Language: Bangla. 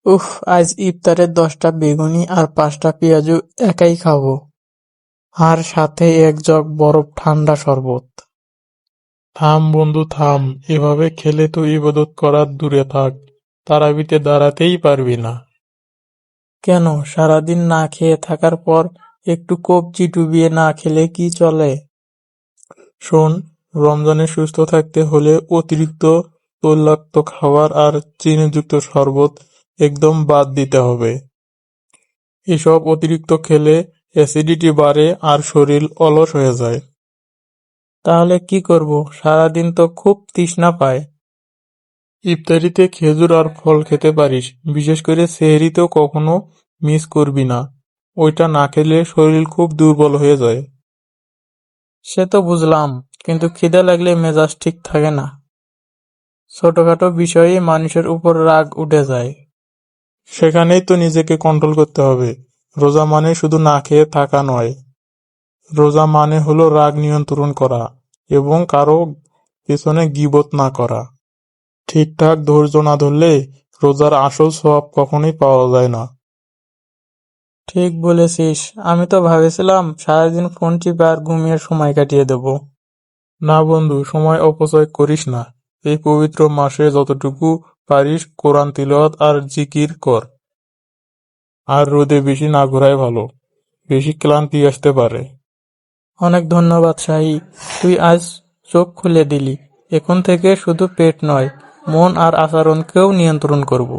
উফ, আজ ইফতারে 10টা বেগুনি আর 5টা পেঁয়াজু একাই খাবো। আর সাথে এক জগ বরফ ঠান্ডা শরবত। থাম বন্ধু থাম, এভাবে খেলে তো ইবাদত করার দূরে থাক, তারাবিতে দাঁড়াতেই পারবি না। কেন, সারাদিন না খেয়ে থাকার পর একটু কবজি ডুবিয়ে না খেলে কি চলে? শোন, রমজানে সুস্থ থাকতে হলে অতিরিক্ত তৈলাক্ত খাবার আর চিনিযুক্ত শরবত একদম বাদ দিতে হবে। এসব অতিরিক্ত খেলে অ্যাসিডিটি বাড়ে আর শরীর অলস হয়ে যায়। তাহলে কি করব? সারাদিন তো খুব তৃষ্ণা পায়। ইফতারিতে খেজুর আর ফল খেতে পারিস, বিশেষ করে সেহরিতেও কখনো মিস করবি না। ওইটা না খেলে শরীর খুব দুর্বল হয়ে যায়। সে তো বুঝলাম, কিন্তু খিদে লাগলে মেজাজ ঠিক থাকে না। ছোটখাটো বিষয়েই মানুষের উপর রাগ উঠে যায়। সেখানেই তো নিজেকে কন্ট্রোল করতে হবে। রোজা মানে শুধু না খেয়ে থাকা নয়। রোজা মানে হলো রাগ নিয়ন্ত্রণ করা এবং কারো পেছনে গীবত না করা। ঠিকঠাক ধৈর্য না ধরলে রোজার আসল সওয়াব কখনোই পাওয়া যায় না। ঠিক বলেছিস। আমি তো ভাবছিলাম সারাদিন ফোন টিপে আর ঘুমিয়ে সময় কাটিয়ে দেব। না বন্ধু, সময় অপচয় করিস না। এই পবিত্র মাসে যতটুকু পারিস কোরআন তিলাওয়াত আর জিকির কর। আর রোদে বেশি না ঘোরাই ভালো, বেশি ক্লান্তি আসতে পারে। অনেক ধন্যবাদ শাহি, তুই আজ চোখ খুলে দিলি। এখন থেকে শুধু পেট নয়, মন আর আচরণকেও নিয়ন্ত্রণ করব।